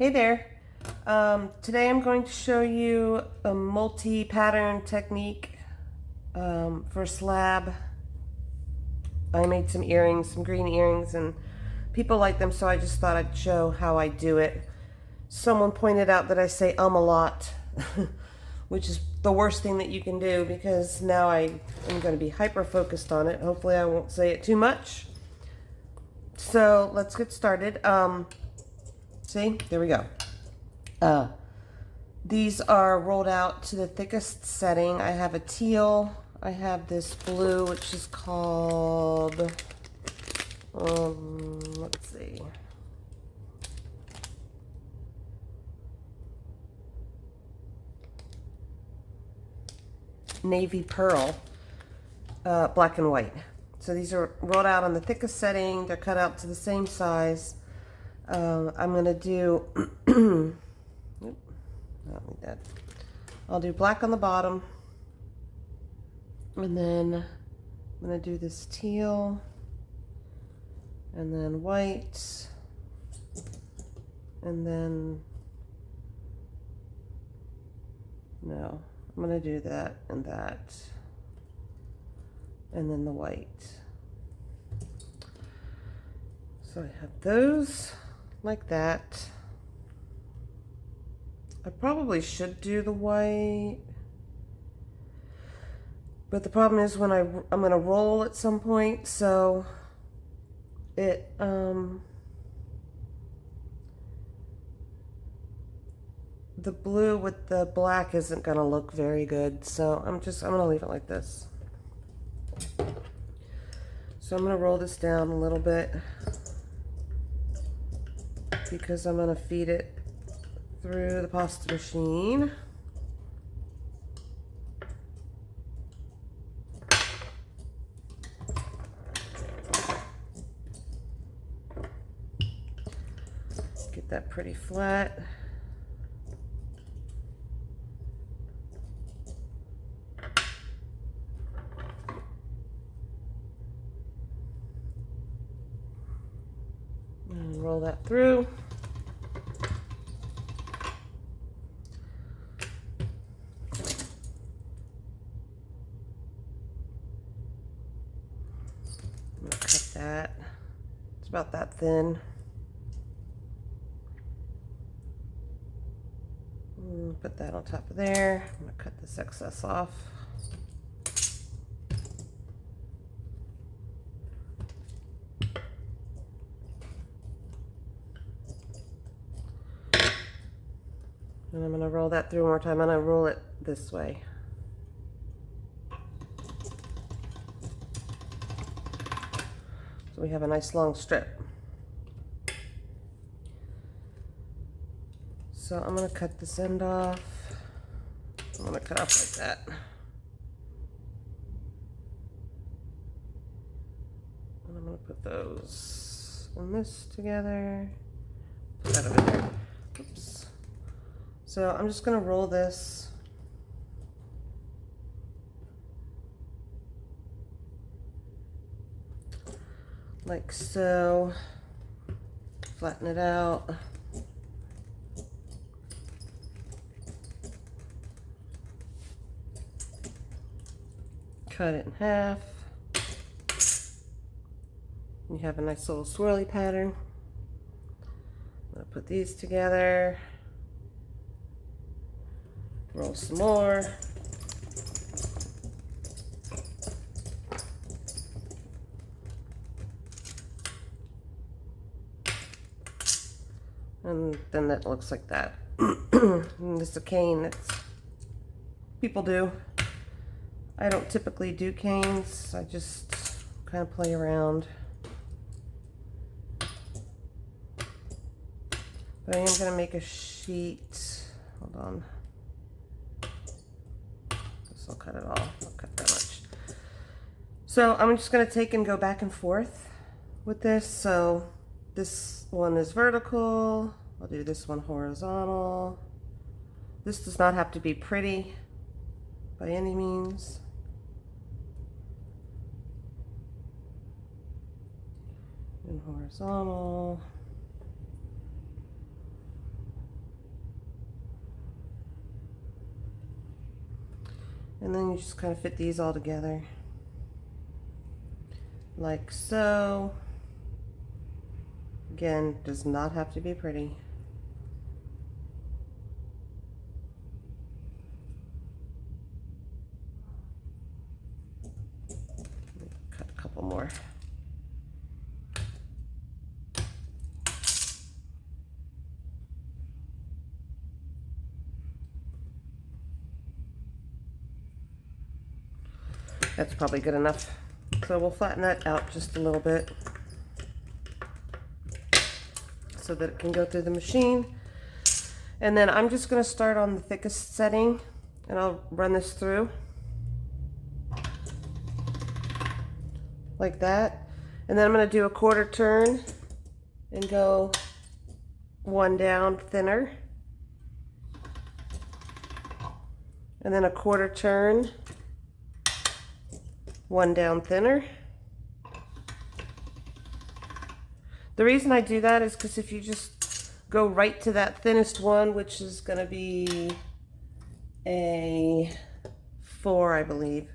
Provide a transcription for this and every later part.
Hey there. Today I'm going to show you a multi-pattern technique for slab. I made some earrings, some green earrings, and people like them, so I just thought I'd show how I do it. Someone pointed out that I say a lot, which is the worst thing that you can do because now I am going to be hyper-focused on it. Hopefully I won't say it too much. So let's get started. See, there we go. These are rolled out to the thickest setting. I have a teal. I have this blue, which is called, let's see. Navy pearl, black and white. So these are rolled out on the thickest setting. They're cut out to the same size. I'm gonna do, I don't need that. I'll do black on the bottom, and then I'm gonna do this teal, and then white, and then, no, I'm gonna do that, and then the white. So I have those like that. I probably should do the white, but the problem is when I'm gonna roll at some point, so it the blue with the black isn't gonna look very good, so I'm gonna leave it like this. So I'm gonna roll this down a little bit because I'm gonna feed it through the pasta machine. Get that pretty flat. And roll that through. I'm gonna cut that. It's about that thin. Put that on top of there. I'm gonna cut this excess off. And I'm gonna roll that through one more time. I'm gonna roll it this way. So we have a nice long strip. So I'm gonna cut this end off. I'm gonna cut off like that. And I'm gonna put those and this together. Put that over there. Oops. So I'm just gonna roll this. Like so. Flatten it out. Cut it in half. You have a nice little swirly pattern. I'm gonna put these together. Roll some more. And then that looks like that. And this is a cane that people do. I don't typically do canes. I just kind of play around. But I am going to make a sheet. Hold on. This will cut it off. I'll cut that much. So I'm just going to take and go back and forth with this. So this one is vertical. I'll do this one horizontal. This does not have to be pretty by any means. And horizontal. And then you just kind of fit these all together. Like so. Again, does not have to be pretty. Cut a couple more. That's probably good enough. So we'll flatten that out just a little bit so that it can go through the machine. And then I'm just going to start on the thickest setting and I'll run this through like that. And then I'm going to do a quarter turn and go one down thinner. And then a quarter turn, one down thinner. The reason I do that is because if you just go right to that thinnest one, which is going to be a 4, I believe,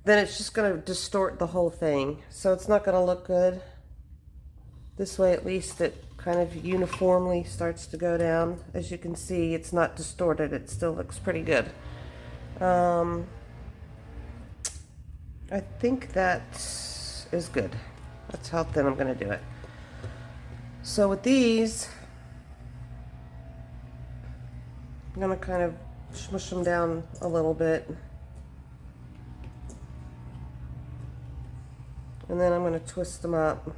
then it's just going to distort the whole thing. So it's not going to look good. This way at least it kind of uniformly starts to go down. As you can see, it's not distorted. It still looks pretty good. I think that is good. That's how thin I'm going to do it. So with these, I'm going to kind of smush them down a little bit. And then I'm going to twist them up.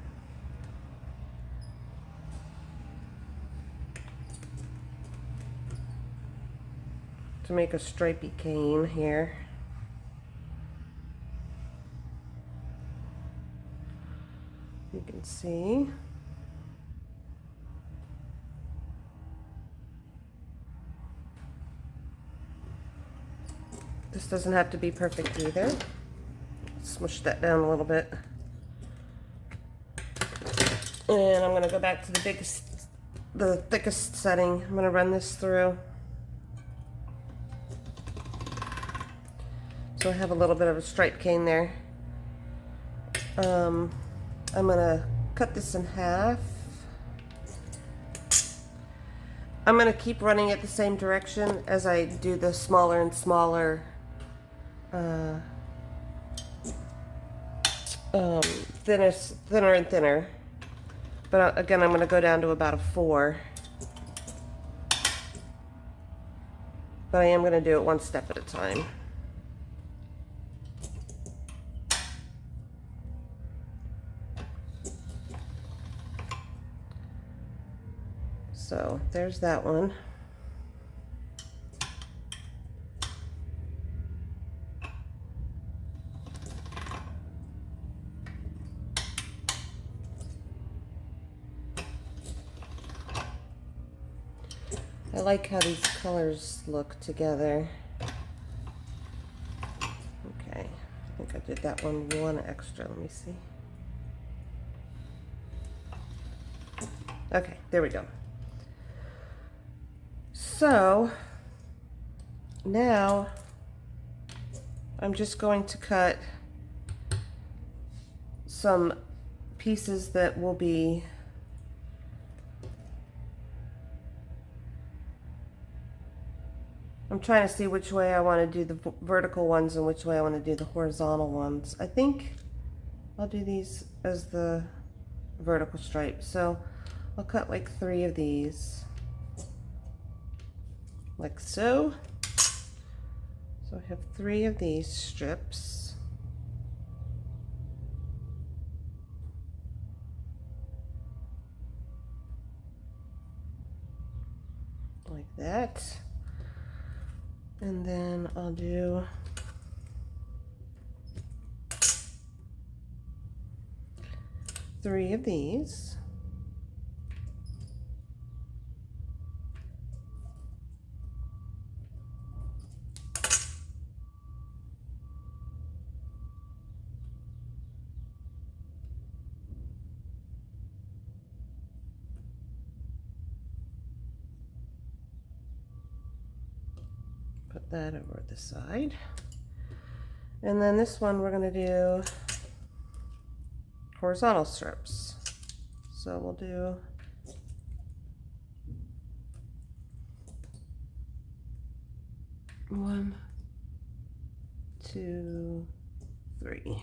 To make a stripy cane here. You can see. This doesn't have to be perfect either. Smush that down a little bit. And I'm going to go back to the thickest setting. I'm going to run this through. So I have a little bit of a stripe cane there. I'm going to cut this in half. I'm going to keep running it the same direction as I do the smaller and smaller thinner and thinner. But again, I'm going to go down to about a 4. But I am going to do it one step at a time. So there's that one. I like how these colors look together. Okay, I think I did that one extra. Let me see. Okay, there we go. So now I'm just going to cut some pieces that will be I'm trying to see which way I want to do the vertical ones and which way I want to do the horizontal ones. I think I'll do these as the vertical stripe. So I'll cut like 3 of these. Like so. So I have 3 of these strips. Like that. And then I'll do three of these. Put that over the side. And then this one we're going to do horizontal strips. So we'll do one, two, three,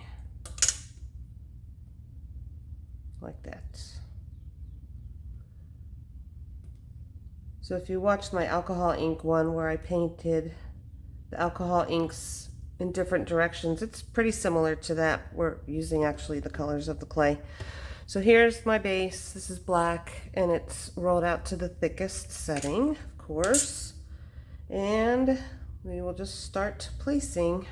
like that. So if you watched my alcohol ink one where I painted the alcohol inks in different directions, it's pretty similar to that. We're using actually the colors of the clay. So here's my base. This is black and it's rolled out to the thickest setting, of course. And we will just start placing.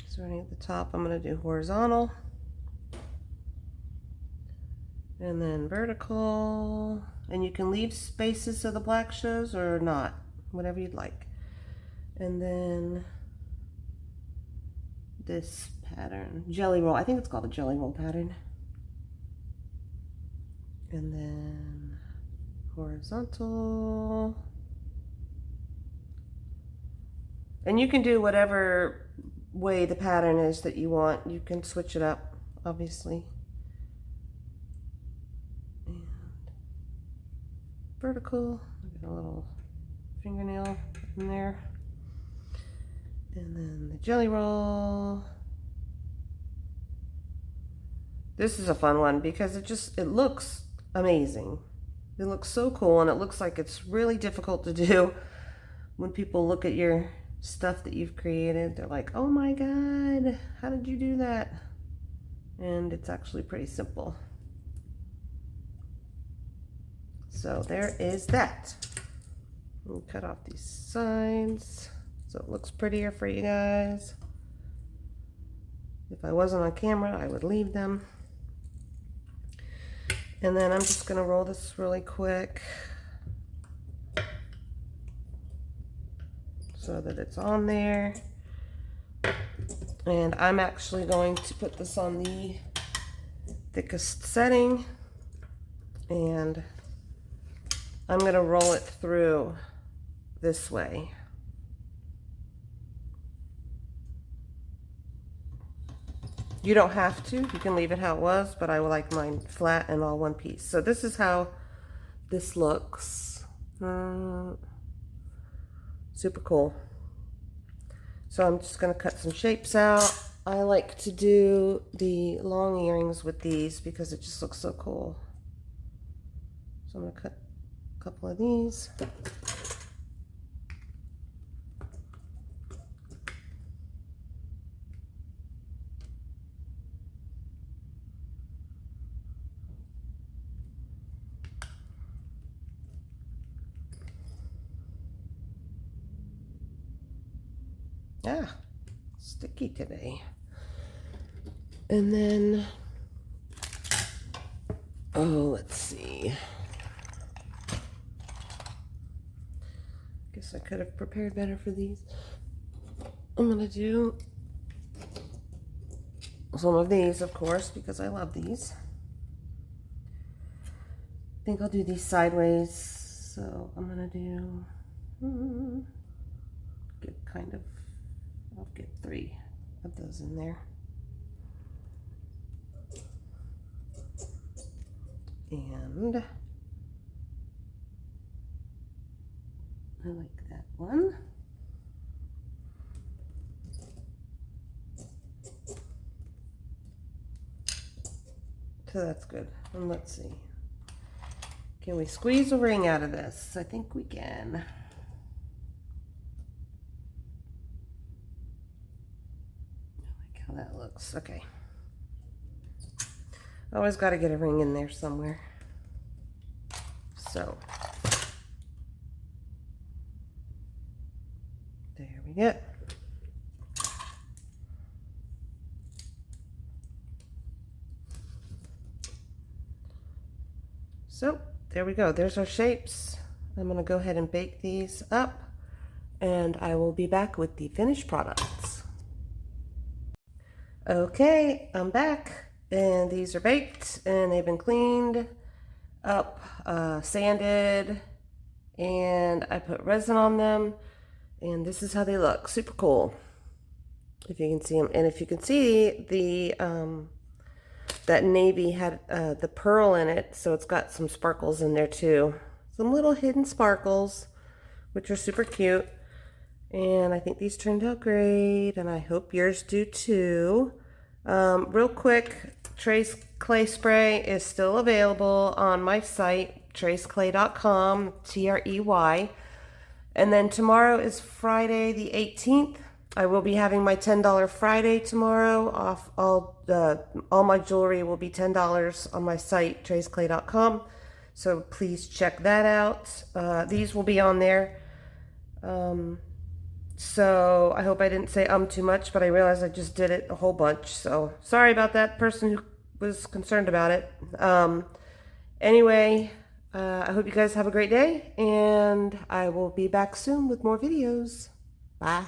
Starting at the top, I'm going to do horizontal. And then vertical. And you can leave spaces so the black shows or not, whatever you'd like. And then this pattern, jelly roll. I think it's called a jelly roll pattern. And then horizontal. And you can do whatever way the pattern is that you want. You can switch it up, obviously. And vertical. Get a little fingernail in there. And then the jelly roll. This is a fun one because it looks amazing. It looks so cool and it looks like it's really difficult to do. When people look at your stuff that you've created, they're like, oh my God, how did you do that? And it's actually pretty simple. So there is that. We'll cut off these sides so it looks prettier for you guys. If I wasn't on camera, I would leave them. And then I'm just going to roll this really quick so that it's on there. And I'm actually going to put this on the thickest setting. And I'm going to roll it through this way. You don't have to, you can leave it how it was, but I would like mine flat and all one piece. So this is how this looks. Super cool. So I'm just gonna cut some shapes out. I like to do the long earrings with these because it just looks so cool. So I'm gonna cut a couple of these. Ah, sticky today. And then, oh, let's see. Guess I could have prepared better for these. I'm gonna do some of these, of course, because I love these. I think I'll do these sideways. So I'm gonna do, I'll get 3 of those in there. And I like that one. So that's good. And let's see. Can we squeeze a ring out of this? I think we can. How that looks. Okay. Always got to get a ring in there somewhere. So there we go. So there we go. There's our shapes. I'm going to go ahead and bake these up and I will be back with the finished products. Okay, I'm back and these are baked and they've been cleaned up, sanded, and I put resin on them. And this is how they look. Super cool. If you can see them. And if you can see, the that navy had the pearl in it, so it's got some sparkles in there too. Some little hidden sparkles, which are super cute. And I think these turned out great, and I hope yours do too. Real quick, Trace Clay Spray is still available on my site, traceclay.com, Trey. And then tomorrow is Friday the 18th. I will be having my $10 Friday tomorrow off. All my jewelry will be $10 on my site, traceclay.com. So please check that out. These will be on there. So I hope I didn't say too much, but I realized I just did it a whole bunch. So sorry about that person who was concerned about it. Anyway, I hope you guys have a great day, and I will be back soon with more videos. Bye.